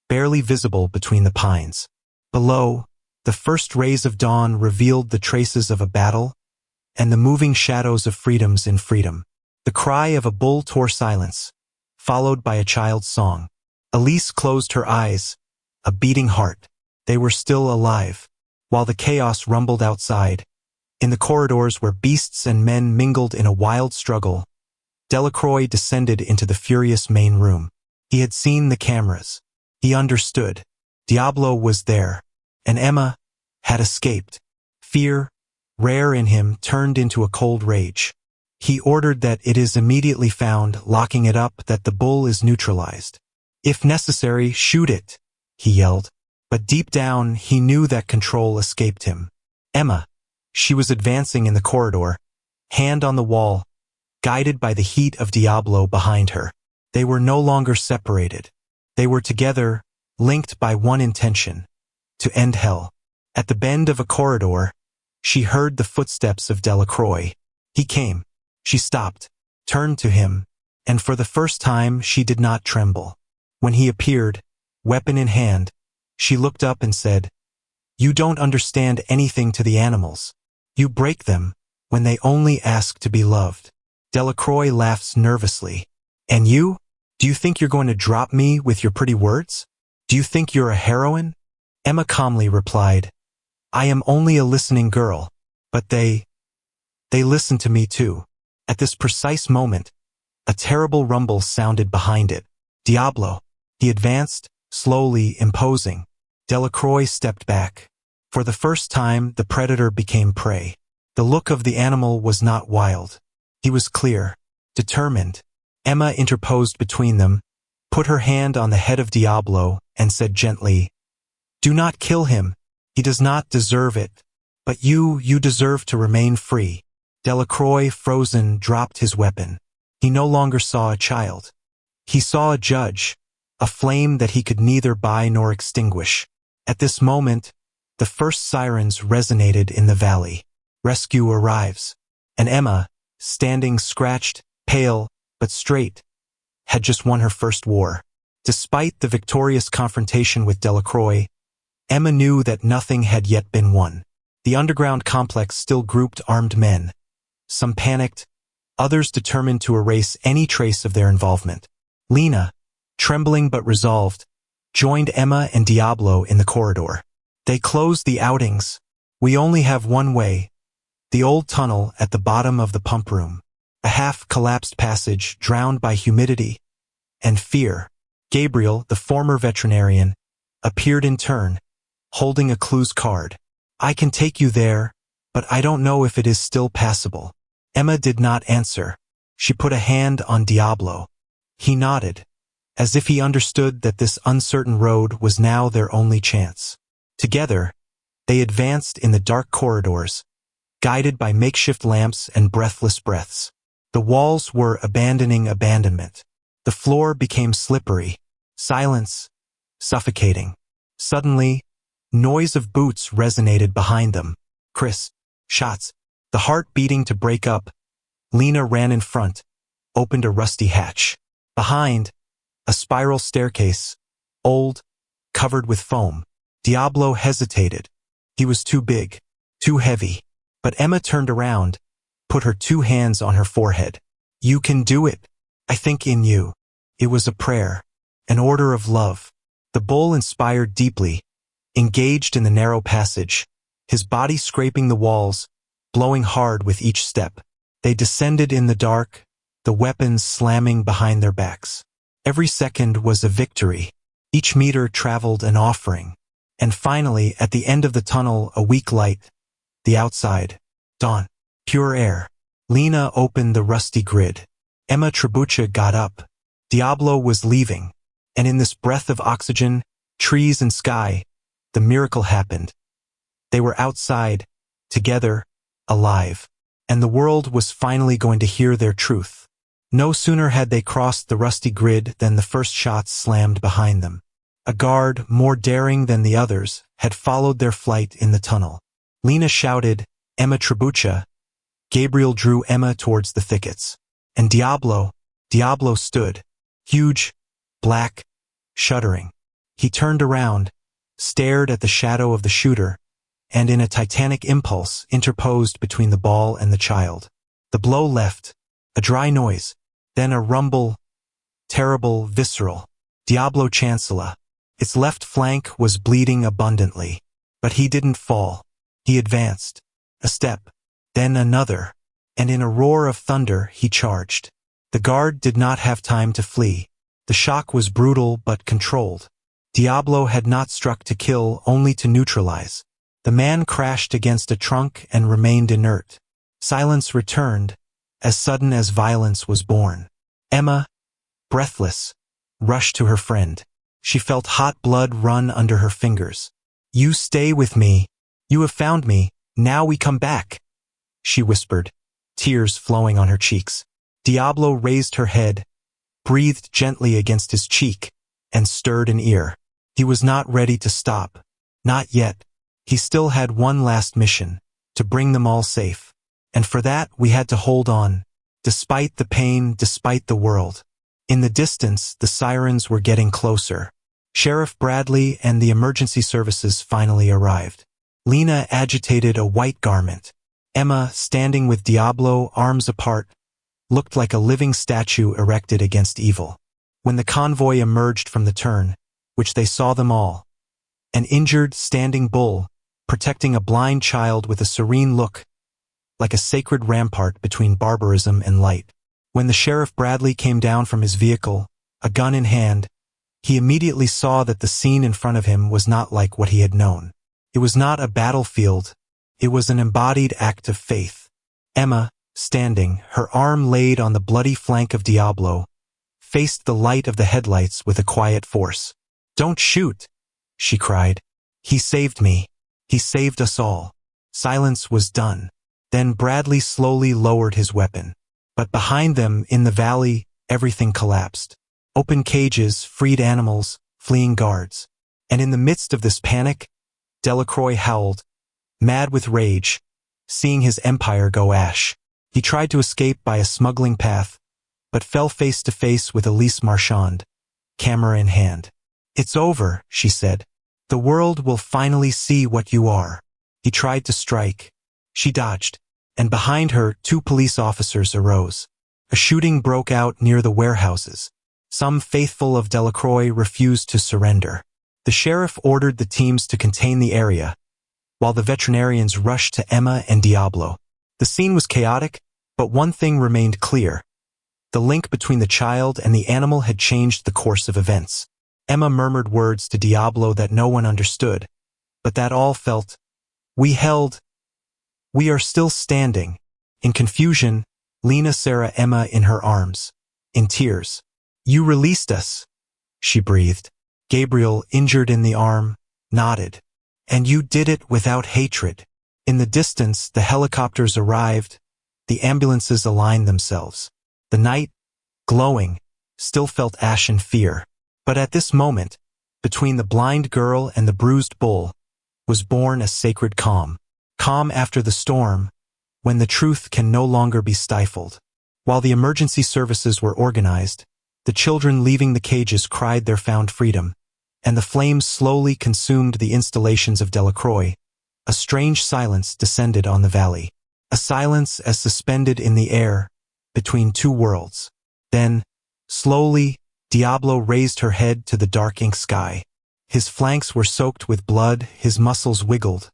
barely visible between the pines. Below, the first rays of dawn revealed the traces of a battle and the moving shadows of freedoms in freedom. The cry of a bull tore silence, followed by a child's song. Elise closed her eyes, a beating heart. They were still alive. while the chaos rumbled outside. In the corridors where beasts and men mingled in a wild struggle, Delacroix descended into the furious main room. He had seen the cameras. He understood. Diablo was there, and Emma had escaped. Fear, rare in him, turned into a cold rage. He ordered that it is immediately found, locking it up, that the bull is neutralized. If necessary, shoot it, he yelled. But deep down, he knew that control escaped him. Emma, she was advancing in the corridor, hand on the wall, guided by the heat of Diablo behind her. They were no longer separated. They were together, linked by one intention: to end hell. At the bend of a corridor, she heard the footsteps of Delacroix. He came. She stopped, turned to him, and for the first time she did not tremble. When he appeared, weapon in hand, she looked up and said, "You don't understand anything to the animals. You break them when they only ask to be loved." Delacroix laughs nervously. "And you? Do you think you're going to drop me with your pretty words? Do you think you're a heroine?" Emma calmly replied, "I am only a listening girl, but they listen to me too." At this precise moment, a terrible rumble sounded behind it. Diablo. He advanced, slowly, imposing. Delacroix stepped back. For the first time, the predator became prey. The look of the animal was not wild. He was clear, determined. Emma interposed between them, put her hand on the head of Diablo, and said gently, "Do not kill him. He does not deserve it. But you deserve to remain free." Delacroix, frozen, dropped his weapon. He no longer saw a child. He saw a judge, a flame that he could neither buy nor extinguish. At this moment, the first sirens resonated in the valley. Rescue arrives. And Emma, standing scratched, pale, but straight, had just won her first war. Despite the victorious confrontation with Delacroix, Emma knew that nothing had yet been won. The underground complex still grouped armed men. Some panicked, others determined to erase any trace of their involvement. Lena, trembling but resolved, joined Emma and Diablo in the corridor. They closed the outings. "We only have one way." The old tunnel at the bottom of the pump room. A half-collapsed passage drowned by humidity and fear. Gabriel, the former veterinarian, appeared in turn, holding a clues card. "I can take you there, but I don't know if it is still passable." Emma did not answer. She put a hand on Diablo. He nodded, as if he understood that this uncertain road was now their only chance. Together, they advanced in the dark corridors, guided by makeshift lamps and breathless breaths. The walls were abandoning abandonment. The floor became slippery, silence, suffocating. Suddenly, noise of boots resonated behind them. Chris, shots, the heart beating to break up. Lena ran in front, opened a rusty hatch. Behind, a spiral staircase, old, covered with foam. Diablo hesitated. He was too big, too heavy. But Emma turned around, put her two hands on her forehead. "You can do it. I think in you." It was a prayer, an order of love. The bull inspired deeply, engaged in the narrow passage, his body scraping the walls, blowing hard with each step. They descended in the dark, the weapons slamming behind their backs. Every second was a victory. Each meter traveled an offering. And finally, at the end of the tunnel, a weak light. The outside. Dawn. Pure air. Lena opened the rusty grid. Emma Trebuchet got up. Diablo was leaving. And in this breath of oxygen, trees and sky, the miracle happened. They were outside, together, alive. And the world was finally going to hear their truth. No sooner had they crossed the rusty grid than the first shots slammed behind them. A guard, more daring than the others, had followed their flight in the tunnel. Lena shouted, "Emma Trebuchet." Gabriel drew Emma towards the thickets. And Diablo stood, huge, black, shuddering. He turned around, stared at the shadow of the shooter, and in a titanic impulse interposed between the ball and the child. The blow left, a dry noise, then a rumble, terrible, visceral. Diablo Chancellor. Its left flank was bleeding abundantly. But he didn't fall. He advanced. A step, then another, and in a roar of thunder he charged. The guard did not have time to flee. The shock was brutal but controlled. Diablo had not struck to kill, only to neutralize. The man crashed against a trunk and remained inert. Silence returned, as sudden as violence was born. Emma, breathless, rushed to her friend. She felt hot blood run under her fingers. "You stay with me. You have found me. Now we come back," she whispered, tears flowing on her cheeks. Diablo raised her head, breathed gently against his cheek, and stirred an ear. He was not ready to stop. Not yet. He still had one last mission, to bring them all safe. And for that we had to hold on, despite the pain, despite the world. In the distance, the sirens were getting closer. Sheriff Bradley and the emergency services finally arrived. Lena agitated a white garment. Emma, standing with Diablo, arms apart, looked like a living statue erected against evil. When the convoy emerged from the turn, which they saw them all, an injured, standing bull, protecting a blind child with a serene look, like a sacred rampart between barbarism and light. When the Sheriff Bradley came down from his vehicle, a gun in hand, he immediately saw that the scene in front of him was not like what he had known. It was not a battlefield. It was an embodied act of faith. Emma, standing, her arm laid on the bloody flank of Diablo, faced the light of the headlights with a quiet force. "Don't shoot," she cried. "He saved me. He saved us all." Silence was done. Then Bradley slowly lowered his weapon. But behind them, in the valley, everything collapsed. Open cages, freed animals, fleeing guards. And in the midst of this panic, Delacroix howled, mad with rage, seeing his empire go ash. He tried to escape by a smuggling path, but fell face to face with Elise Marchand, camera in hand. "It's over," she said. "The world will finally see what you are." He tried to strike. She dodged, and behind her 2 police officers arose. A shooting broke out near the warehouses. Some faithful of Delacroix refused to surrender. The sheriff ordered the teams to contain the area, while the veterinarians rushed to Emma and Diablo. The scene was chaotic, but one thing remained clear. The link between the child and the animal had changed the course of events. Emma murmured words to Diablo that no one understood, but that all felt. "We are still standing." In confusion, Lena Sarah Emma in her arms, in tears. "You released us," she breathed. Gabriel, injured in the arm, nodded. "And you did it without hatred." In the distance, the helicopters arrived. The ambulances aligned themselves. The night, glowing, still felt ash and fear. But at this moment, between the blind girl and the bruised bull, was born a sacred calm. Calm after the storm, when the truth can no longer be stifled. While the emergency services were organized, the children leaving the cages cried their found freedom, and the flames slowly consumed the installations of Delacroix. A strange silence descended on the valley. A silence as suspended in the air, between 2 worlds. Then, slowly, Diablo raised her head to the dark ink sky. His flanks were soaked with blood, his muscles wiggled,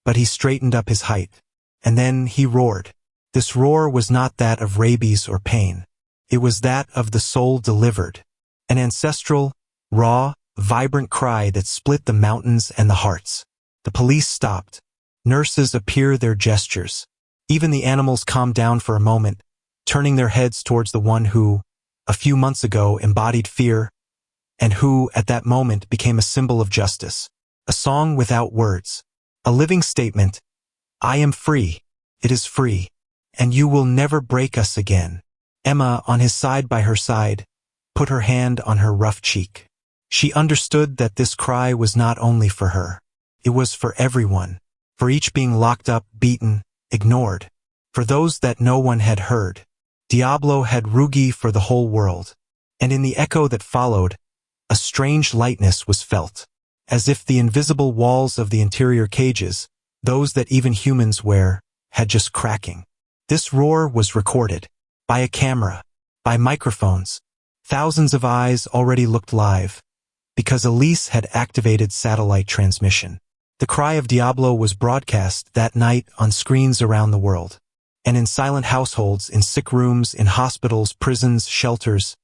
but he straightened up his height. And then he roared. This roar was not that of rabies or pain. It was that of the soul delivered. An ancestral, raw, vibrant cry that split the mountains and the hearts. The police stopped. Nurses appeared their gestures. Even the animals calmed down for a moment, turning their heads towards the one who, a few months ago, embodied fear, and who, at that moment, became a symbol of justice. A song without words. A living statement. "I am free. It is free. And you will never break us again." Emma, on his side by her side, put her hand on her rough cheek. She understood that this cry was not only for her. It was for everyone. For each being locked up, beaten, ignored. For those that no one had heard. Diablo had Rugi for the whole world. And in the echo that followed, a strange lightness was felt. As if the invisible walls of the interior cages, those that even humans wear, had just cracking. This roar was recorded. By a camera. By microphones. Thousands of eyes already looked live. Because Elise had activated satellite transmission. The cry of Diablo was broadcast that night on screens around the world. And in silent households, in sick rooms, in hospitals, prisons, shelters,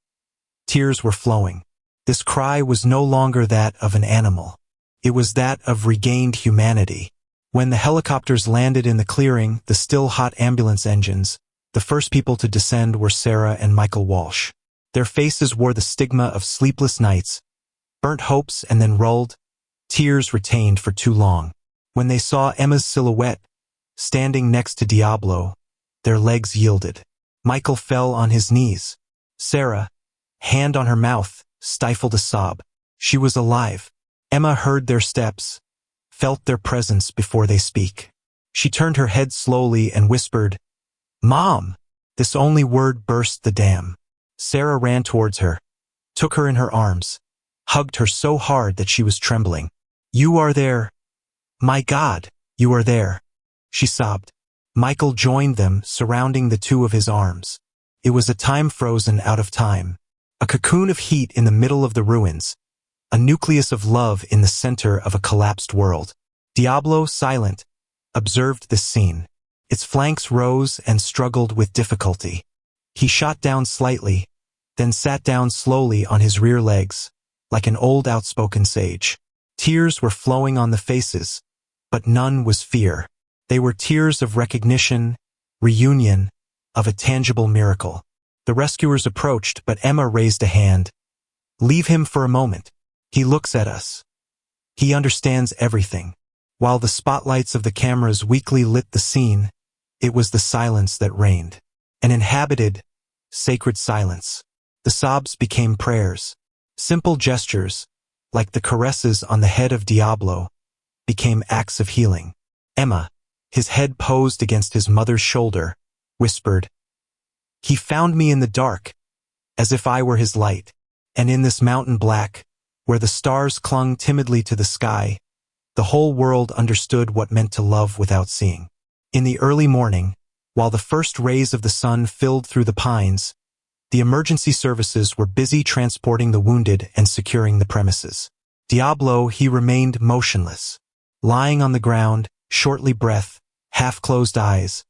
tears were flowing. This cry was no longer that of an animal. It was that of regained humanity. When the helicopters landed in the clearing, the still hot ambulance engines, the first people to descend were Sarah and Michael Walsh. Their faces wore the stigma of sleepless nights, burnt hopes and then rolled, tears retained for too long. When they saw Emma's silhouette, standing next to Diablo, their legs yielded. Michael fell on his knees. Sarah, hand on her mouth, stifled a sob. She was alive. Emma heard their steps, felt their presence before they speak. She turned her head slowly and whispered, "Mom!" This only word burst the dam. Sarah ran towards her, took her in her arms, hugged her so hard that she was trembling. "You are there. My God, you are there," she sobbed. Michael joined them, surrounding the two of his arms. It was a time frozen out of time. A cocoon of heat in the middle of the ruins. A nucleus of love in the center of a collapsed world. Diablo, silent, observed this scene. Its flanks rose and struggled with difficulty. He shot down slightly, then sat down slowly on his rear legs, like an old outspoken sage. Tears were flowing on the faces, but none was fear. They were tears of recognition, reunion, of a tangible miracle. The rescuers approached, but Emma raised a hand. "Leave him for a moment. He looks at us. He understands everything." While the spotlights of the cameras weakly lit the scene, it was the silence that reigned. An inhabited, sacred silence. The sobs became prayers. Simple gestures, like the caresses on the head of Diablo, became acts of healing. Emma, his head posed against his mother's shoulder, whispered, "He found me in the dark, as if I were his light. And in this mountain black, where the stars clung timidly to the sky, the whole world understood what meant to love without seeing." In the early morning, while the first rays of the sun filled through the pines, the emergency services were busy transporting the wounded and securing the premises. Diablo, he remained motionless. Lying on the ground, shortly breath, half-closed eyes,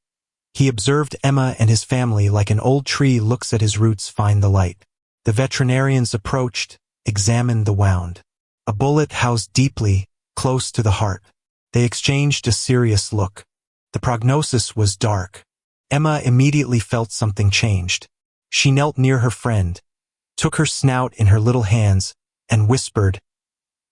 he observed Emma and his family like an old tree looks at his roots find the light. The veterinarians approached, examined the wound. A bullet housed deeply, close to the heart. They exchanged a serious look. The prognosis was dark. Emma immediately felt something changed. She knelt near her friend, took her snout in her little hands, and whispered,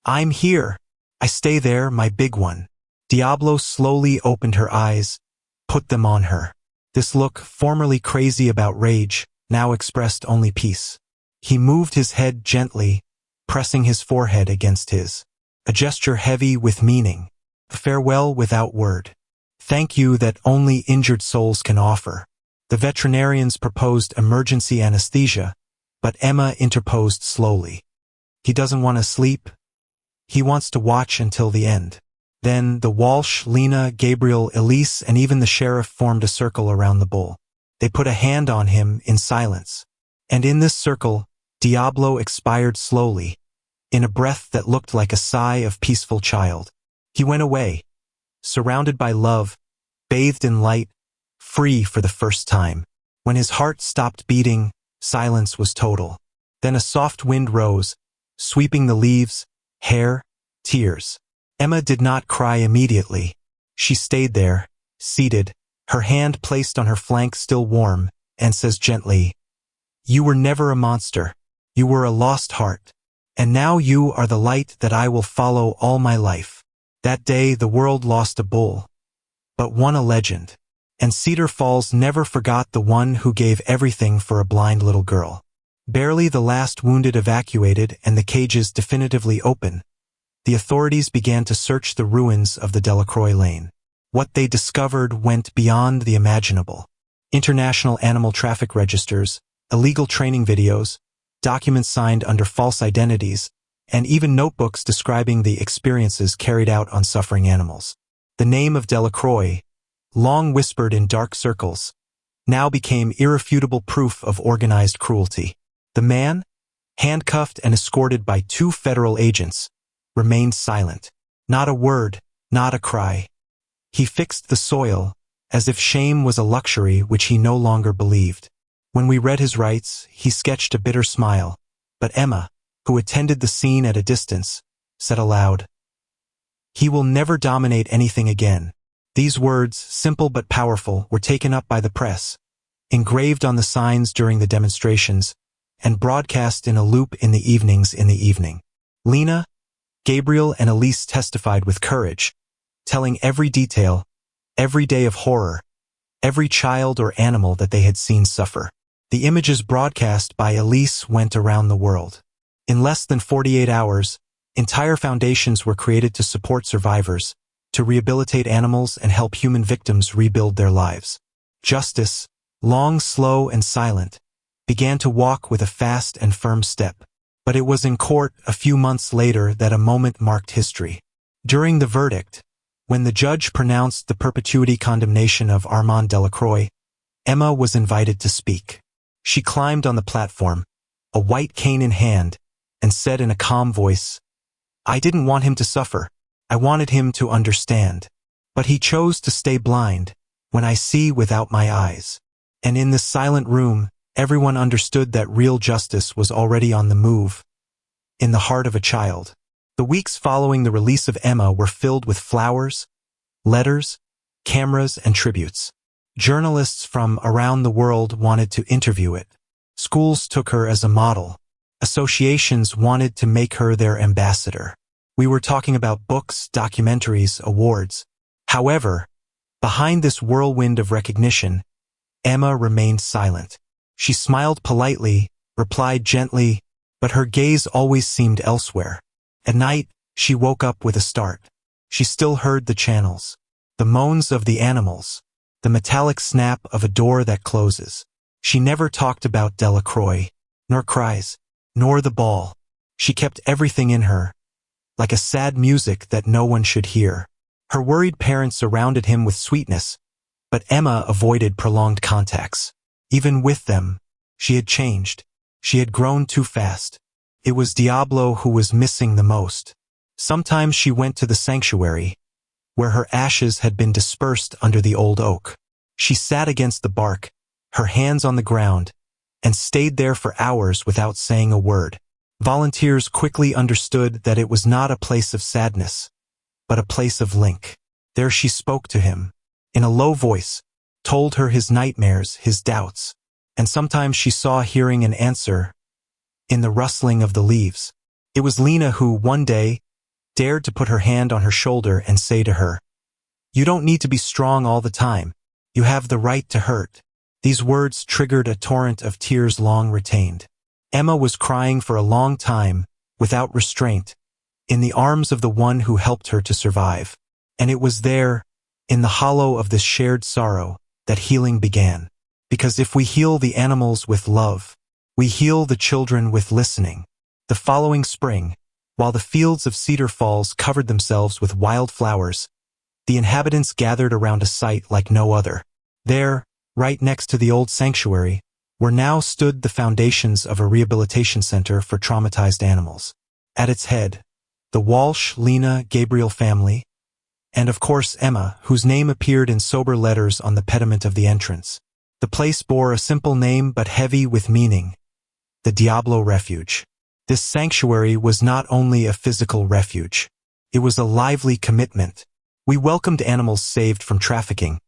"I'm here. I stay there, my big one." Diablo slowly opened her eyes, put them on her. This look, formerly crazy about rage, now expressed only peace. He moved his head gently, pressing his forehead against his. A gesture heavy with meaning. A farewell without word. Thank you that only injured souls can offer. The veterinarians proposed emergency anesthesia, but Emma interposed slowly. He doesn't want to sleep. He wants to watch until the end. Then the Walsh, Lena, Gabriel, Elise, and even the sheriff formed a circle around the bull. They put a hand on him in silence. And in this circle, Diablo expired slowly, in a breath that looked like a sigh of peaceful child. He went away, surrounded by love, bathed in light, free for the first time. When his heart stopped beating, silence was total. Then a soft wind rose, sweeping the leaves, hair, tears. Emma did not cry immediately. She stayed there, seated, her hand placed on her flank still warm, and says gently, "You were never a monster. You were a lost heart. And now you are the light that I will follow all my life." That day the world lost a bull, but won a legend. And Cedar Falls never forgot the one who gave everything for a blind little girl. Barely the last wounded evacuated and the cages definitively open, the authorities began to search the ruins of the Delacroix Lane. What they discovered went beyond the imaginable. International animal traffic registers, illegal training videos, documents signed under false identities, and even notebooks describing the experiences carried out on suffering animals. The name of Delacroix, long whispered in dark circles, now became irrefutable proof of organized cruelty. The man, handcuffed and escorted by 2 federal agents, remained silent. Not a word, not a cry. He fixed the soil, as if shame was a luxury which he no longer believed. When we read his rites, he sketched a bitter smile, but Emma, who attended the scene at a distance, said aloud, "He will never dominate anything again." These words, simple but powerful, were taken up by the press, engraved on the signs during the demonstrations, and broadcast in a loop in the evening. Lena, Gabriel, and Elise testified with courage, telling every detail, every day of horror, every child or animal that they had seen suffer. The images broadcast by Elise went around the world. In less than 48 hours, entire foundations were created to support survivors, to rehabilitate animals and help human victims rebuild their lives. Justice, long, slow, and silent, began to walk with a fast and firm step. But it was in court a few months later that a moment marked history. During the verdict, when the judge pronounced the perpetuity condemnation of Armand Delacroix, Emma was invited to speak. She climbed on the platform, a white cane in hand, and said in a calm voice, "I didn't want him to suffer. I wanted him to understand. But he chose to stay blind, when I see without my eyes." And in this silent room, everyone understood that real justice was already on the move, in the heart of a child. The weeks following the release of Emma were filled with flowers, letters, cameras, and tributes. Journalists from around the world wanted to interview it. Schools took her as a model. Associations wanted to make her their ambassador. We were talking about books, documentaries, awards. However, behind this whirlwind of recognition, Emma remained silent. She smiled politely, replied gently, but her gaze always seemed elsewhere. At night, she woke up with a start. She still heard the channels, the moans of the animals, the metallic snap of a door that closes. She never talked about Delacroix, nor cries, nor the ball. She kept everything in her, like a sad music that no one should hear. Her worried parents surrounded him with sweetness, but Emma avoided prolonged contacts. Even with them, she had changed. She had grown too fast. It was Diablo who was missing the most. Sometimes she went to the sanctuary, where her ashes had been dispersed under the old oak. She sat against the bark, her hands on the ground, and stayed there for hours without saying a word. Volunteers quickly understood that it was not a place of sadness, but a place of link. There she spoke to him, in a low voice, told her his nightmares, his doubts, and sometimes she saw hearing an answer in the rustling of the leaves. It was Lena who, one day, dared to put her hand on her shoulder and say to her, "You don't need to be strong all the time. You have the right to hurt." These words triggered a torrent of tears long retained. Emma was crying for a long time, without restraint, in the arms of the one who helped her to survive. And it was there, in the hollow of this shared sorrow, that healing began. Because if we heal the animals with love, we heal the children with listening. The following spring, while the fields of Cedar Falls covered themselves with wild flowers, the inhabitants gathered around a site like no other. There, right next to the old sanctuary, where now stood the foundations of a rehabilitation center for traumatized animals. At its head, the Walsh, Lena, Gabriel family, and of course Emma, whose name appeared in sober letters on the pediment of the entrance. The place bore a simple name but heavy with meaning: the Diablo Refuge. This sanctuary was not only a physical refuge. It was a lively commitment. We welcomed animals saved from trafficking,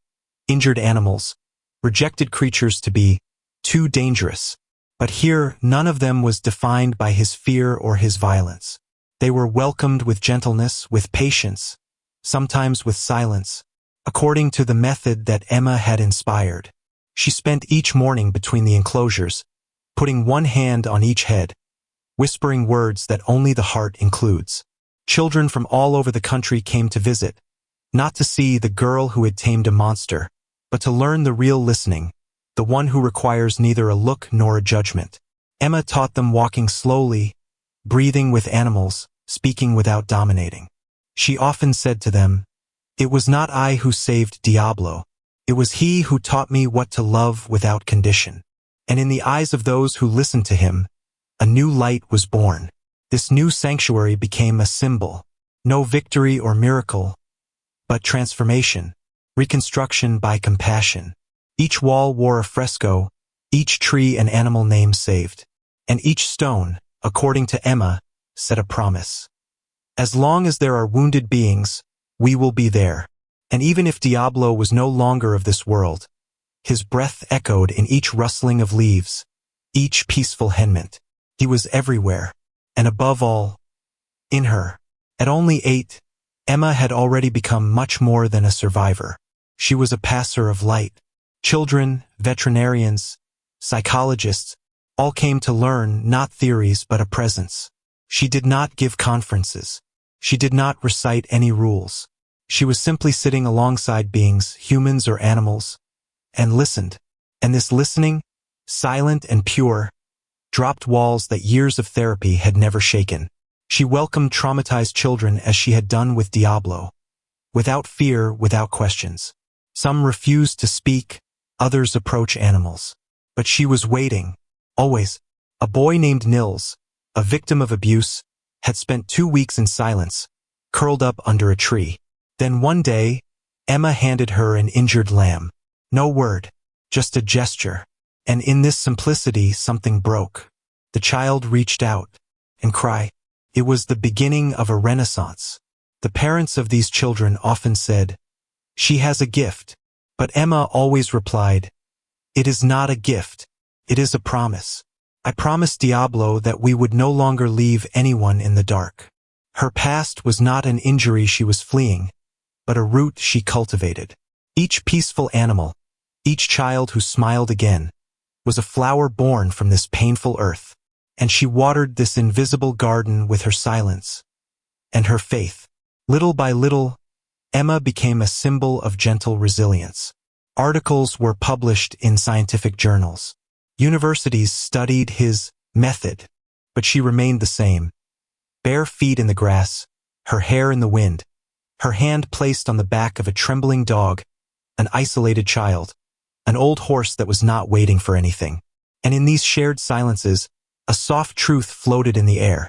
injured animals, rejected creatures to be too dangerous. But here, none of them was defined by his fear or his violence. They were welcomed with gentleness, with patience, sometimes with silence, according to the method that Emma had inspired. She spent each morning between the enclosures, putting one hand on each head, whispering words that only the heart includes. Children from all over the country came to visit, not to see the girl who had tamed a monster, but to learn the real listening, the one who requires neither a look nor a judgment. Emma taught them walking slowly, breathing with animals, speaking without dominating. She often said to them, "It was not I who saved Diablo. It was he who taught me what to love without condition." And in the eyes of those who listened to him, a new light was born. This new sanctuary became a symbol. No victory or miracle, but transformation, reconstruction by compassion. Each wall wore a fresco, each tree an animal name saved, and each stone, according to Emma, said a promise. As long as there are wounded beings, we will be there. And even if Diablo was no longer of this world, his breath echoed in each rustling of leaves, each peaceful hemment. He was everywhere, and above all, in her. At only 8, Emma had already become much more than a survivor. She was a passer of light. Children, veterinarians, psychologists, all came to learn not theories but a presence. She did not give conferences. She did not recite any rules. She was simply sitting alongside beings, humans or animals, and listened. And this listening, silent and pure, dropped walls that years of therapy had never shaken. She welcomed traumatized children as she had done with Diablo, without fear, without questions. Some refused to speak, others approach animals. But she was waiting, always. A boy named Nils, a victim of abuse, had spent 2 weeks in silence, curled up under a tree. Then one day, Emma handed her an injured lamb. No word, just a gesture. And in this simplicity something broke. The child reached out and cried. It was the beginning of a renaissance. The parents of these children often said, "She has a gift." But Emma always replied, "It is not a gift. It is a promise. I promised Diablo that we would no longer leave anyone in the dark." Her past was not an injury she was fleeing, but a root she cultivated. Each peaceful animal, each child who smiled again, was a flower born from this painful earth. And she watered this invisible garden with her silence and her faith. Little by little, Emma became a symbol of gentle resilience. Articles were published in scientific journals. Universities studied his method, but she remained the same. Bare feet in the grass, her hair in the wind, her hand placed on the back of a trembling dog, an isolated child, an old horse that was not waiting for anything. And in these shared silences, a soft truth floated in the air.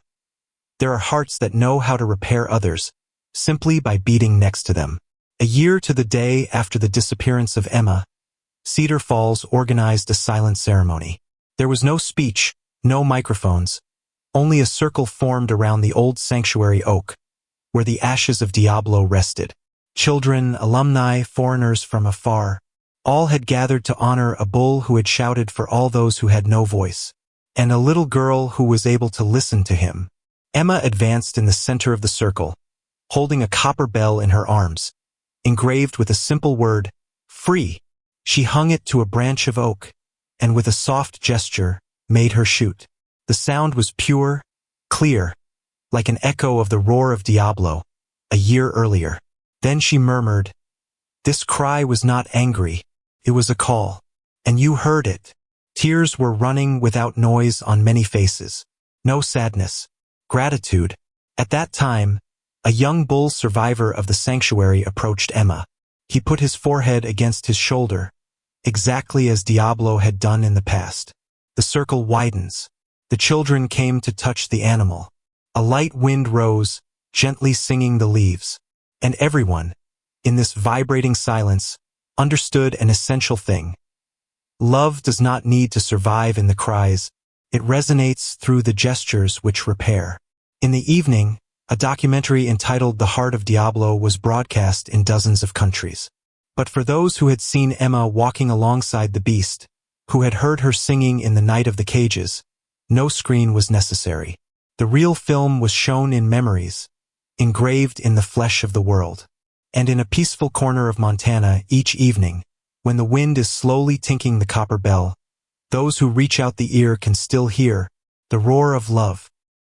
There are hearts that know how to repair others, simply by beating next to them. A year to the day after the disappearance of Emma, Cedar Falls organized a silent ceremony. There was no speech, no microphones, only a circle formed around the old sanctuary oak, where the ashes of Diablo rested. Children, alumni, foreigners from afar, all had gathered to honor a bull who had shouted for all those who had no voice, and a little girl who was able to listen to him. Emma advanced in the center of the circle, holding a copper bell in her arms, engraved with a simple word, "Free." She hung it to a branch of oak, and with a soft gesture, made her shoot. The sound was pure, clear, like an echo of the roar of Diablo, a year earlier. Then she murmured, "This cry was not angry, it was a call. And you heard it." Tears were running without noise on many faces. No sadness, gratitude. At that time, a young bull survivor of the sanctuary approached Emma. He put his forehead against his shoulder, exactly as Diablo had done in the past. The circle widens. The children came to touch the animal. A light wind rose, gently singing the leaves. And everyone, in this vibrating silence, understood an essential thing. Love does not need to survive in the cries. It resonates through the gestures which repair. In the evening, a documentary entitled The Heart of Diablo was broadcast in dozens of countries. But for those who had seen Emma walking alongside the beast, who had heard her singing in the night of the cages, no screen was necessary. The real film was shown in memories, engraved in the flesh of the world. And in a peaceful corner of Montana each evening, when the wind is slowly tinkling the copper bell, those who reach out the ear can still hear the roar of love.